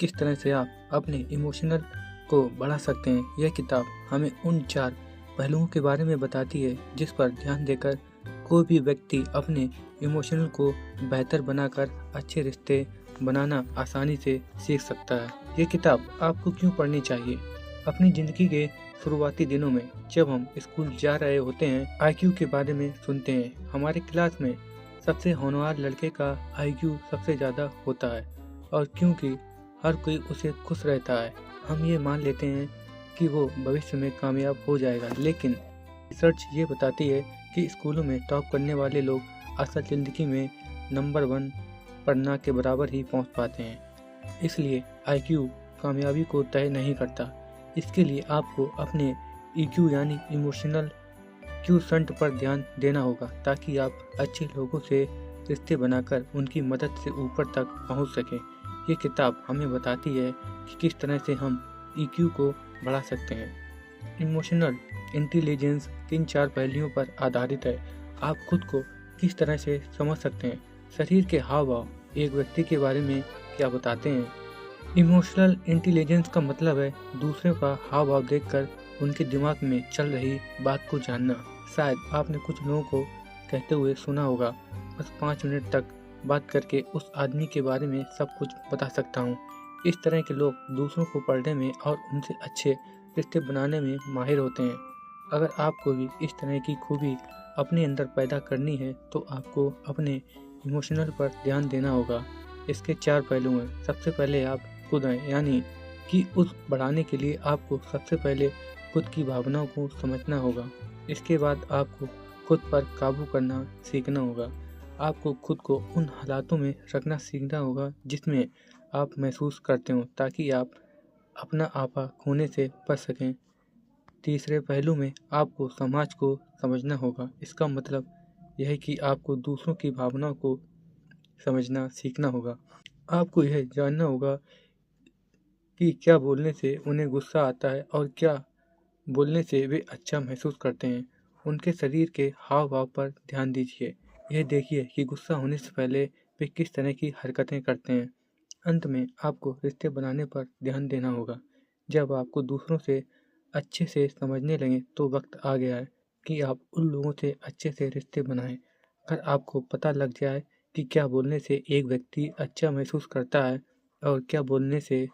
किस तरह से आप अपने इमोशनल को बढ़ा सकते हैं। यह किताब हमें उन 4 पहलुओं के बारे में बताती है जिस पर ध्यान देकर कोई भी व्यक्ति अपने इमोशनल को बेहतर बनाकर अच्छे रिश्ते बनाना आसानी से सीख सकता है। ये किताब आपको क्यों पढ़नी चाहिए? अपनी ज़िंदगी के शुरुआती दिनों में जब हम स्कूल जा रहे होते हैं, आईक्यू के बारे में सुनते हैं। हमारे क्लास में सबसे होनहार लड़के का आईक्यू सबसे ज़्यादा होता है और क्योंकि हर कोई उसे खुश रहता है, हम ये मान लेते हैं कि वो भविष्य में कामयाब हो जाएगा। लेकिन रिसर्च ये बताती है कि स्कूलों में टॉप करने वाले लोग असल ज़िंदगी में नंबर 1 पर ना के बराबर ही पहुंच पाते हैं। इसलिए आईक्यू कामयाबी को तय नहीं करता। इसके लिए आपको अपने ईक्यू यानी इमोशनल क्यूशंट पर ध्यान देना होगा ताकि आप अच्छे लोगों से रिश्ते बनाकर उनकी मदद से ऊपर तक पहुंच सकें। ये किताब हमें बताती है कि किस तरह से हम ईक्यू को बढ़ा सकते हैं। इमोशनल इंटेलिजेंस किन 4 पहलुओं पर आधारित है? आप खुद को किस तरह से समझ सकते हैं? शरीर के हाव भाव एक व्यक्ति के बारे में क्या बताते हैं? इमोशनल इंटेलिजेंस का मतलब है दूसरों का हाव भाव देखकर उनके दिमाग में चल रही बात को जानना। शायद आपने कुछ लोगों को कहते हुए सुना होगा, बस 5 मिनट तक बात करके उस आदमी के बारे में सब कुछ बता सकता हूँ। इस तरह के लोग दूसरों को पढ़ने में और उनसे अच्छे रिश्ते बनाने में माहिर होते हैं। अगर आपको भी इस तरह की खूबी अपने अंदर पैदा करनी है तो आपको अपने इमोशनल पर ध्यान देना होगा। इसके 4 पहलू हैं। सबसे पहले आप खुद हैं, यानी कि उस बढ़ाने के लिए आपको सबसे पहले खुद की भावनाओं को समझना होगा। इसके बाद आपको खुद पर काबू करना सीखना होगा। आपको खुद को उन हालातों में रखना सीखना होगा जिसमें आप महसूस करते हो ताकि आप अपना आपा खोने से बच सकें। तीसरे पहलू में आपको समाज को समझना होगा। इसका मतलब यह है कि आपको दूसरों की भावनाओं को समझना सीखना होगा। आपको यह जानना होगा कि क्या बोलने से उन्हें गुस्सा आता है और क्या बोलने से वे अच्छा महसूस करते हैं। उनके शरीर के हाव भाव पर ध्यान दीजिए। यह देखिए कि गुस्सा होने से पहले वे किस तरह की हरकतें करते हैं। अंत में आपको रिश्ते बनाने पर ध्यान देना होगा। जब आपको दूसरों से अच्छे से समझने लगें तो वक्त आ गया है कि आप उन लोगों से अच्छे से रिश्ते बनाएं। अगर आपको पता लग जाए कि क्या बोलने से एक व्यक्ति अच्छा महसूस करता है और क्या बोलने से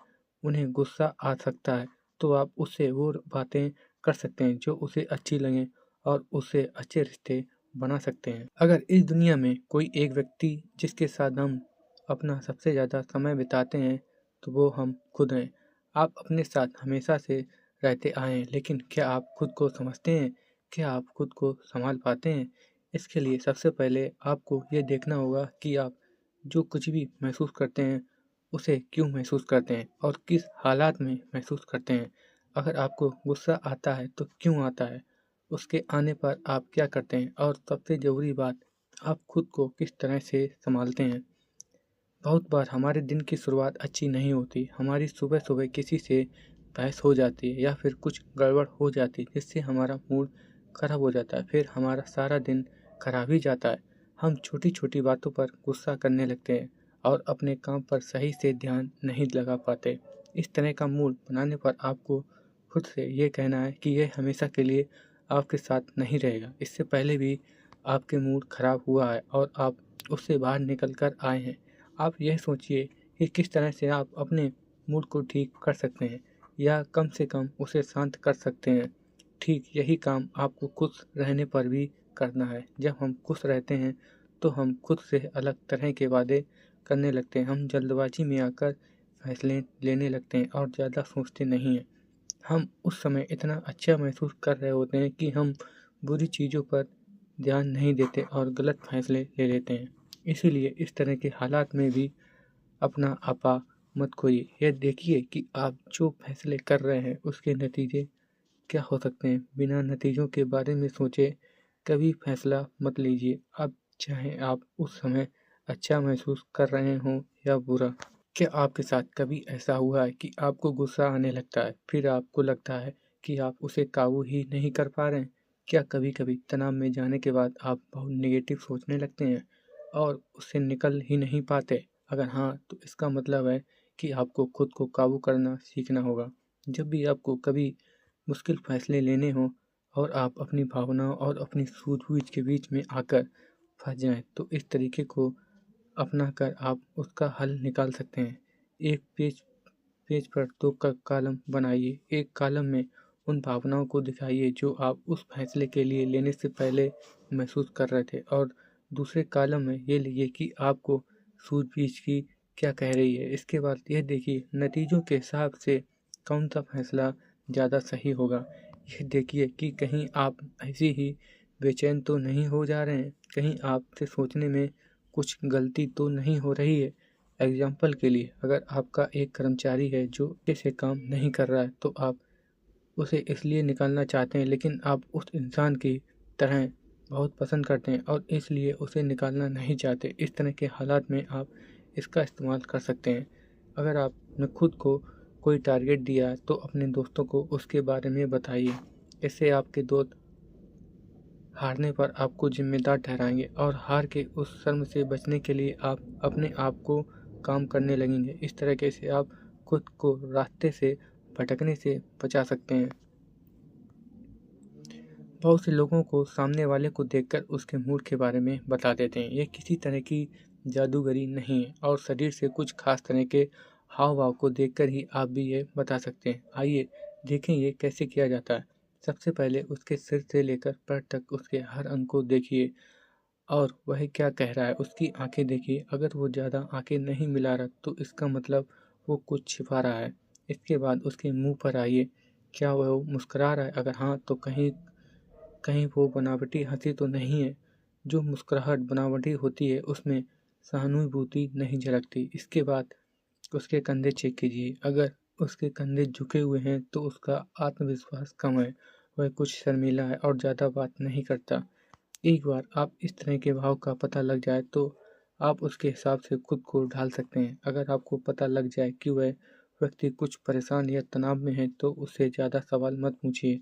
उन्हें गुस्सा आ सकता है, तो आप उससे वो बातें कर सकते हैं जो उसे अच्छी लगें और उससे अच्छे रिश्ते बना सकते हैं। अगर इस दुनिया में कोई एक व्यक्ति जिसके साथ हम अपना सबसे ज़्यादा समय बिताते हैं तो वो हम खुद हैं। आप अपने साथ हमेशा से रहते आए हैं, लेकिन क्या आप खुद को समझते हैं? क्या आप खुद को संभाल पाते हैं? इसके लिए सबसे पहले आपको ये देखना होगा कि आप जो कुछ भी महसूस करते हैं उसे क्यों महसूस करते हैं और किस हालात में महसूस करते हैं। अगर आपको गुस्सा आता है तो क्यों आता है, उसके आने पर आप क्या करते हैं और सबसे ज़रूरी बात, आप खुद को किस तरह से संभालते हैं। बहुत बार हमारे दिन की शुरुआत अच्छी नहीं होती। हमारी सुबह सुबह किसी से बहस हो जाती है या फिर कुछ गड़बड़ हो जाती है जिससे हमारा मूड खराब हो जाता है, फिर हमारा सारा दिन खराब ही जाता है। हम छोटी छोटी बातों पर गुस्सा करने लगते हैं और अपने काम पर सही से ध्यान नहीं लगा पाते। इस तरह का मूड बनाने पर आपको खुद से ये कहना है कि यह हमेशा के लिए आपके साथ नहीं रहेगा। इससे पहले भी आपके मूड खराब हुआ है और आप उससे बाहर निकल कर आए हैं। आप यह सोचिए कि किस तरह से आप अपने मूड को ठीक कर सकते हैं या कम से कम उसे शांत कर सकते हैं। ठीक यही काम आपको खुश रहने पर भी करना है। जब हम खुश रहते हैं तो हम खुद से अलग तरह के वादे करने लगते हैं। हम जल्दबाजी में आकर फैसले लेने लगते हैं और ज़्यादा सोचते नहीं हैं। हम उस समय इतना अच्छा महसूस कर रहे होते हैं कि हम बुरी चीज़ों पर ध्यान नहीं देते और गलत फैसले ले लेते हैं। इसीलिए इस तरह के हालात में भी अपना आपा मत खोइए। यह देखिए कि आप जो फैसले कर रहे हैं उसके नतीजे क्या हो सकते हैं। बिना नतीजों के बारे में सोचे कभी फैसला मत लीजिए। अब चाहे आप उस समय अच्छा महसूस कर रहे हों या बुरा। क्या आपके साथ कभी ऐसा हुआ है कि आपको गुस्सा आने लगता है, फिर आपको लगता है कि आप उसे काबू ही नहीं कर पा रहे हैं? क्या कभी कभी तनाव में जाने के बाद आप बहुत नेगेटिव सोचने लगते हैं और उससे निकल ही नहीं पाते? अगर हाँ, तो इसका मतलब है कि आपको खुद को काबू करना सीखना होगा। जब भी आपको कभी मुश्किल फैसले लेने हों और आप अपनी भावनाओं और अपनी सूझबूझ के बीच में आकर फंस जाएं, तो इस तरीके को अपना कर आप उसका हल निकाल सकते हैं। एक पेज पेज पर दो कॉलम बनाइए। एक कॉलम में उन भावनाओं को दिखाइए जो आप उस फैसले के लिए लेने से पहले महसूस कर रहे थे, और दूसरे कॉलम में ये लिखिए कि आपको सूझबूझ की क्या कह रही है। इसके बाद यह देखिए नतीजों के हिसाब से कौन सा फैसला ज़्यादा सही होगा। ये देखिए कि कहीं आप ऐसी ही बेचैन तो नहीं हो जा रहे हैं, कहीं आपसे सोचने में कुछ गलती तो नहीं हो रही है। एग्जाम्पल के लिए, अगर आपका एक कर्मचारी है जो अच्छे से काम नहीं कर रहा है, तो आप उसे इसलिए निकालना चाहते हैं, लेकिन आप उस इंसान की तरह बहुत पसंद करते हैं और इसलिए उसे निकालना नहीं चाहते। इस तरह के हालात में आप इसका इस्तेमाल कर सकते हैं। अगर आपने खुद को कोई टारगेट दिया है तो अपने दोस्तों को उसके बारे में बताइए। इससे आपके दोस्त हारने पर आपको जिम्मेदार ठहराएंगे और हार के उस शर्म से बचने के लिए आप अपने आप को काम करने लगेंगे। इस तरीके से आप खुद को रास्ते से भटकने से बचा सकते हैं। बहुत से लोगों को सामने वाले को देखकर उसके मूड के बारे में बता देते हैं। ये किसी तरह की जादूगरी नहीं है और शरीर से कुछ खास तरह के हाव भाव को देखकर ही आप भी ये बता सकते हैं। आइए देखें ये कैसे किया जाता है। सबसे पहले उसके सिर से लेकर पैर तक उसके हर अंग को देखिए और वह क्या कह रहा है। उसकी आंखें देखिए, अगर वो ज़्यादा आंखें नहीं मिला रहा तो इसका मतलब वो कुछ छिपा रहा है। इसके बाद उसके मुंह पर आइए, क्या वह मुस्कुरा रहा है? अगर हाँ तो कहीं कहीं वो बनावटी हंसी तो नहीं है। जो मुस्कुराहट बनावटी होती है उसमें सहानुभूति नहीं झलकती। इसके बाद उसके कंधे चेक कीजिए, अगर उसके कंधे झुके हुए हैं तो उसका आत्मविश्वास कम है, वह कुछ शर्मीला है और ज़्यादा बात नहीं करता। एक बार आप इस तरह के भाव का पता लग जाए तो आप उसके हिसाब से खुद को ढाल सकते हैं। अगर आपको पता लग जाए कि वह व्यक्ति कुछ परेशान या तनाव में है तो उससे ज़्यादा सवाल मत पूछिए।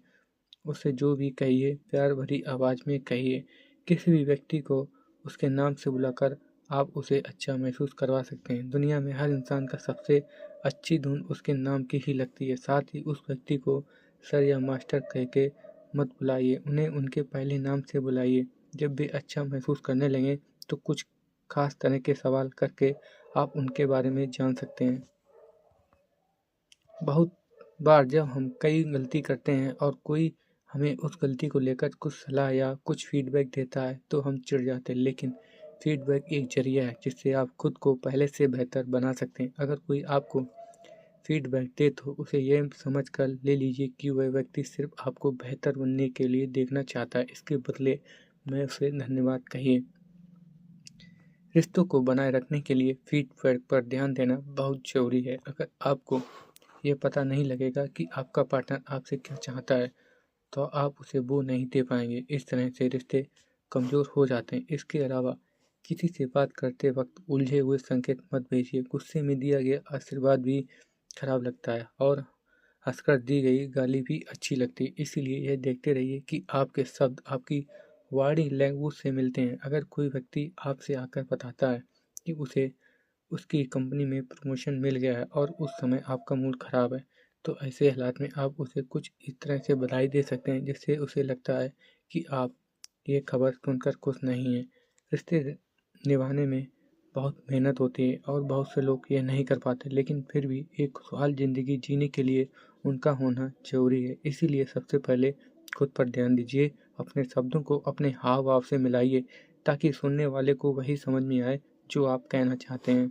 उसे जो भी कहिए प्यार भरी आवाज़ में कहिए। किसी भी व्यक्ति को उसके नाम से बुलाकर आप उसे अच्छा महसूस करवा सकते हैं। दुनिया में हर इंसान का सबसे अच्छी धुन उसके नाम की ही लगती है। साथ ही उस व्यक्ति को सर या मास्टर कह के मत बुलाइए, उन्हें उनके पहले नाम से बुलाइए। जब भी अच्छा महसूस करने लगें तो कुछ खास तरह के सवाल करके आप उनके बारे में जान सकते हैं। बहुत बार जब हम कई गलती करते हैं और कोई हमें उस गलती को लेकर कुछ सलाह या कुछ फीडबैक देता है तो हम चिढ़ जाते हैं, लेकिन फीडबैक एक जरिया है जिससे आप खुद को पहले से बेहतर बना सकते हैं। अगर कोई आपको फीडबैक दे तो उसे यह समझ कर ले लीजिए कि वह व्यक्ति सिर्फ आपको बेहतर बनने के लिए देखना चाहता है। इसके बदले में उसे धन्यवाद कहिए। रिश्तों को बनाए रखने के लिए फीडबैक पर ध्यान देना बहुत ज़रूरी है। अगर आपको ये पता नहीं लगेगा कि आपका पार्टनर आपसे क्या चाहता है तो आप उसे वो नहीं दे पाएंगे। इस तरह से रिश्ते कमज़ोर हो जाते हैं। इसके अलावा किसी से बात करते वक्त उलझे हुए संकेत मत भेजिए। गुस्से में दिया गया आशीर्वाद भी खराब लगता है और हंसकर दी गई गाली भी अच्छी लगती है। इसीलिए यह देखते रहिए कि आपके शब्द आपकी बॉडी लैंग्वेज से मिलते हैं। अगर कोई व्यक्ति आपसे आकर बताता है कि उसे उसकी कंपनी में प्रमोशन मिल गया है और उस समय आपका मूड खराब है, तो ऐसे हालात में आप उसे कुछ इस तरह से बधाई दे सकते हैं जिससे उसे लगता है कि आप ये खबर सुनकर खुश नहीं हैं। रिश्ते निभाने में बहुत मेहनत होती है और बहुत से लोग ये नहीं कर पाते, लेकिन फिर भी एक खुशहाल ज़िंदगी जीने के लिए उनका होना ज़रूरी है। इसीलिए सबसे पहले खुद पर ध्यान दीजिए, अपने शब्दों को अपने हाव भाव से मिलाइए ताकि सुनने वाले को वही समझ में आए जो आप कहना चाहते हैं।